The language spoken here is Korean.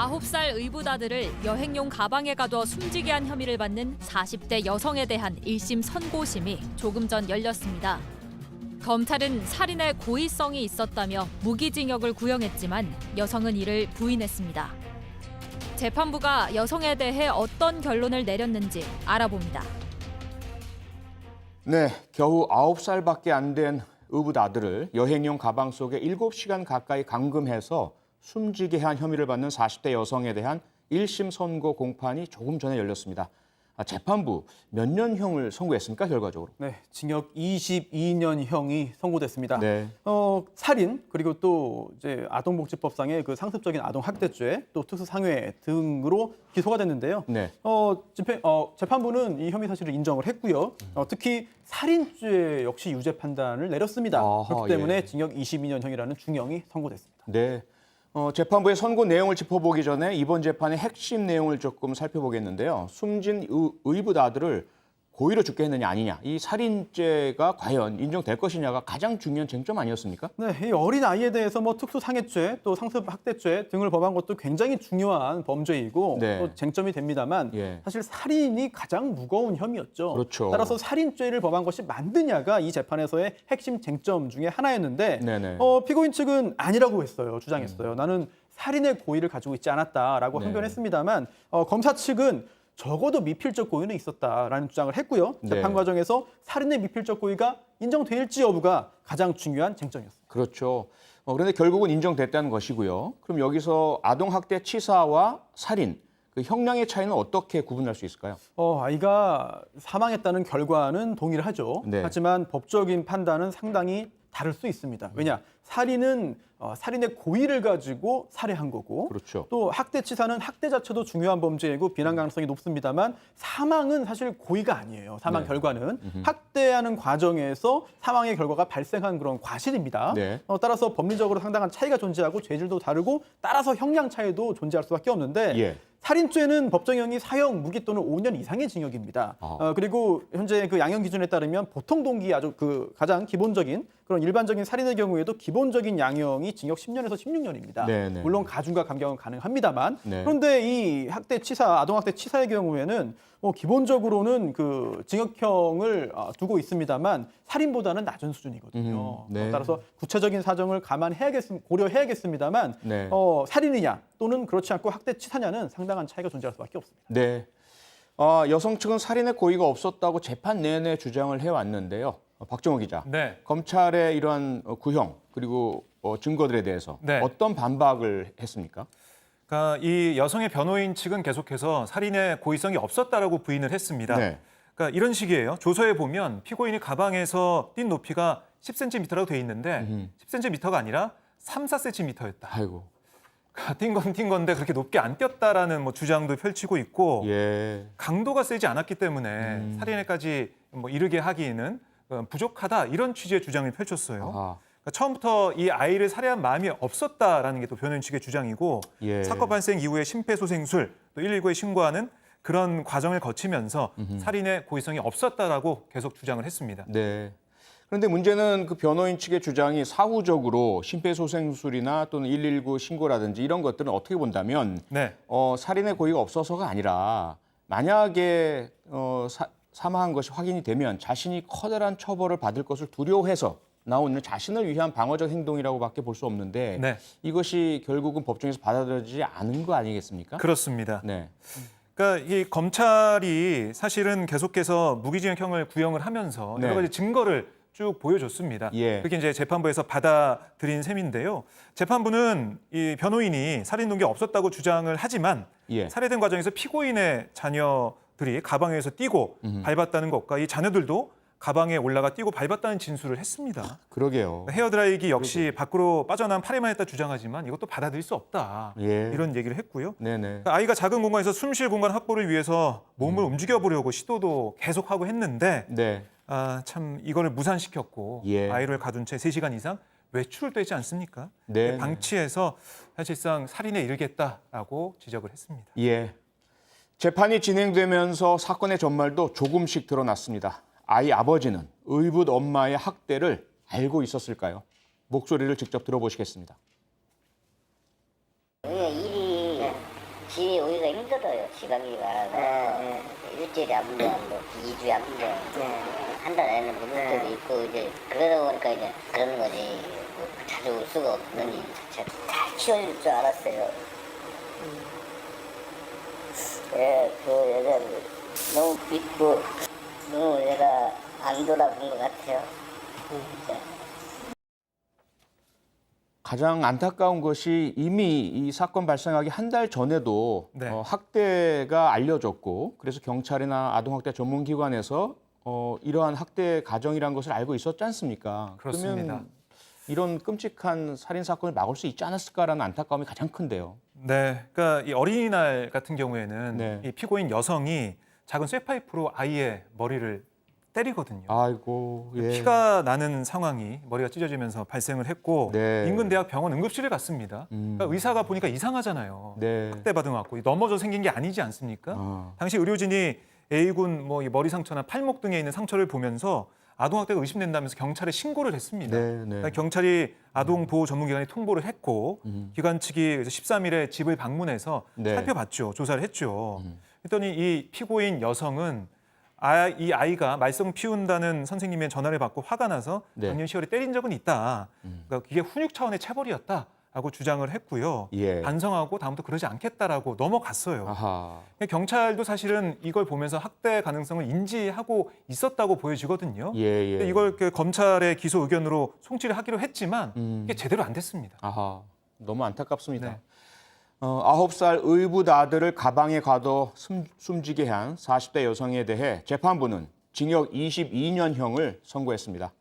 9살 의붓아들을 여행용 가방에 가둬 숨지게 한 혐의를 받는 40대 여성에 대한 1심 선고심이 조금 전 열렸습니다. 검찰은 살인의 고의성이 있었다며 무기징역을 구형했지만 여성은 이를 부인했습니다. 재판부가 여성에 대해 어떤 결론을 내렸는지 알아봅니다. 네, 겨우 9살밖에 안 된 의붓 아들을 여행용 가방 속에 7시간 가까이 감금해서 숨지게 한 혐의를 받는 40대 여성에 대한 1심 선고 공판이 조금 전에 열렸습니다. 재판부 몇 년형을 선고했습니까, 결과적으로? 네, 징역 22년형이 선고됐습니다. 네. 살인 그리고 또 이제 아동복지법상의 그 상습적인 아동학대죄 또 특수상해 등으로 기소가 됐는데요. 네. 재판부는 이 혐의 사실을 인정을 했고요. 특히 살인죄 역시 유죄 판단을 내렸습니다. 아하, 그렇기 때문에 예. 징역 22년형이라는 중형이 선고됐습니다. 네. 재판부의 선고 내용을 짚어보기 전에 이번 재판의 핵심 내용을 조금 살펴보겠는데요. 숨진 의붓 아들을 고의로 죽게 했느냐 아니냐, 이 살인죄가 과연 인정될 것이냐가 가장 중요한 쟁점 아니었습니까? 네, 이 어린 아이에 대해서 특수상해죄, 또 상습학대죄 등을 법한 것도 굉장히 중요한 범죄이고 네. 또 쟁점이 됩니다만 예. 사실 살인이 가장 무거운 혐의였죠. 그렇죠. 따라서 살인죄를 법한 것이 맞느냐가 이 재판에서의 핵심 쟁점 중에 하나였는데 네네. 피고인 측은 아니라고 했어요. 주장했어요. 나는 살인의 고의를 가지고 있지 않았다라고 네. 항변했습니다만 검사 측은 적어도 미필적 고의는 있었다라는 주장을 했고요. 재판 네. 과정에서 살인의 미필적 고의가 인정될지 여부가 가장 중요한 쟁점이었습니다. 그렇죠. 그런데 결국은 인정됐다는 것이고요. 그럼 여기서 아동학대 치사와 살인, 그 형량의 차이는 어떻게 구분할 수 있을까요? 아이가 사망했다는 결과는 동일하죠. 네. 하지만 법적인 판단은 상당히 다를 수 있습니다. 왜냐? 살인은 살인의 고의를 가지고 살해한 거고 그렇죠. 또 학대치사는 학대 자체도 중요한 범죄이고 비난 가능성이 높습니다만 사망은 사실 고의가 아니에요. 사망 네. 결과는 학대하는 과정에서 사망의 결과가 발생한 그런 과실입니다. 네. 따라서 법리적으로 상당한 차이가 존재하고 죄질도 다르고 따라서 형량 차이도 존재할 수밖에 없는데 예. 살인죄는 법정형이 사형, 무기 또는 5년 이상의 징역입니다. 그리고 현재 그 양형 기준에 따르면 보통 동기 아주 그 가장 기본적인 그런 일반적인 살인의 경우에도 기본적인 양형이 징역 10년에서 16년입니다. 네네. 물론 가중과 감경은 가능합니다만 네. 그런데 이 학대 치사, 아동학대 치사의 경우에는 기본적으로는 그 징역형을 두고 있습니다만 살인보다는 낮은 수준이거든요. 네. 따라서 구체적인 사정을 고려해야겠습니다만 네. 살인이냐 또는 그렇지 않고 학대 치사냐는 상당한 차이가 존재할 수밖에 없습니다. 네. 여성 측은 살인의 고의가 없었다고 재판 내내 주장을 해왔는데요. 박정호 기자. 네. 검찰의 이러한 구형 그리고 증거들에 대해서 네. 어떤 반박을 했습니까? 그러니까 이 여성의 변호인 측은 계속해서 살인의 고의성이 없었다라고 부인을 했습니다. 네. 그러니까 이런 식이에요. 조서에 보면 피고인이 가방에서 띈 높이가 10cm라고 돼 있는데 10cm가 아니라 3, 4cm였다. 아이고. 뛴 건데 그렇게 높게 안 뛰었다라는 주장도 펼치고 있고 예. 강도가 세지 않았기 때문에 살인에까지 이르게 하기에는 부족하다 이런 취지의 주장을 펼쳤어요. 아하. 그러니까 처음부터 이 아이를 살해한 마음이 없었다라는 게 또 변호인 측의 주장이고 예. 사건 발생 이후에 심폐소생술 또 119에 신고하는 그런 과정을 거치면서 살인의 고의성이 없었다라고 계속 주장을 했습니다. 네. 그런데 문제는 그 변호인 측의 주장이 사후적으로 심폐소생술이나 또는 119 신고라든지 이런 것들은 어떻게 본다면 네. 살인의 고의가 없어서가 아니라 만약에 사망한 것이 확인이 되면 자신이 커다란 처벌을 받을 것을 두려워해서 나오는 자신을 위한 방어적 행동이라고밖에 볼 수 없는데 네. 이것이 결국은 법정에서 받아들여지지 않은 거 아니겠습니까? 그렇습니다. 네. 그러니까 이 검찰이 사실은 계속해서 무기징역형을 구형을 하면서 네. 여러 가지 증거를 쭉 보여줬습니다. 예. 그게 이제 재판부에서 받아들인 셈인데요. 재판부는 이 변호인이 살인 동기 없었다고 주장을 하지만 예. 살해된 과정에서 피고인의 자녀들이 가방에서 뛰고 밟았다는 것과 이 자녀들도 가방에 올라가 뛰고 밟았다는 진술을 했습니다. 그러게요. 헤어드라이기 역시 밖으로 빠져나온 파리만 했다 주장하지만 이것도 받아들일 수 없다. 예. 이런 얘기를 했고요. 네네. 그러니까 아이가 작은 공간에서 숨 쉴 공간 확보를 위해서 몸을 움직여보려고 시도도 계속하고 했는데 네. 참 이거를 무산시켰고 예. 아이를 가둔 채 3시간 이상 외출을 떼지 않습니까? 네. 방치해서 사실상 살인에 이르겠다라고 지적을 했습니다. 예. 재판이 진행되면서 사건의 전말도 조금씩 드러났습니다. 아이 아버지는 의붓 엄마의 학대를 알고 있었을까요? 목소리를 직접 들어보시겠습니다. 일이 집에 오기가 힘들어요. 지각이 많아서 일주일에 한 번, 2주에 한 번, 한 달 안에는 못 올 때도 있고 이제 그러다 보니까 이제 그러는 거지. 뭐 자주 올 수가 없는 일 자체. 다 키워줄 줄 알았어요. 예, 그 여자를 너무 믿고 너무 내가 안 돌아본 것 같아요. 진짜. 가장 안타까운 것이 이미 이 사건 발생하기 한 달 전에도 네. 학대가 알려졌고 그래서 경찰이나 아동학대 전문기관에서 이러한 학대 가정이라는 것을 알고 있었지 않습니까? 그렇습니다. 그러면 이런 끔찍한 살인 사건을 막을 수 있지 않았을까라는 안타까움이 가장 큰데요. 네, 그러니까 이 어린이날 같은 경우에는 네. 이 피고인 여성이 작은 쇠파이프로 아이의 머리를 때리거든요. 아이고, 예. 피가 나는 상황이 머리가 찢어지면서 발생을 했고 네. 인근 대학병원 응급실을 갔습니다. 그러니까 의사가 보니까 이상하잖아요. 네. 학대받은 것 같고 넘어져 생긴 게 아니지 않습니까? 당시 의료진이 A군 뭐 이 머리 상처나 팔목 등에 있는 상처를 보면서 아동학대가 의심된다면서 경찰에 신고를 했습니다. 네, 네. 그러니까 경찰이 아동보호 전문기관에 통보를 했고 기관 측이 13일에 집을 방문해서 네. 살펴봤죠. 조사를 했죠. 그랬더니 이 피고인 여성은 이 아이가 말썽 피운다는 선생님의 전화를 받고 화가 나서 네. 작년 10월에 때린 적은 있다. 그러니까 이게 훈육 차원의 체벌이었다라고 주장을 했고요. 예. 반성하고 다음부터 그러지 않겠다라고 넘어갔어요. 아하. 경찰도 사실은 이걸 보면서 학대 가능성을 인지하고 있었다고 보여지거든요. 예, 근데 예. 이걸 검찰의 기소 의견으로 송치를 하기로 했지만 이게 제대로 안 됐습니다. 아하. 너무 안타깝습니다. 네. 9살 의붓 아들을 가방에 가둬 숨지게 한 40대 여성에 대해 재판부는 징역 22년형을 선고했습니다.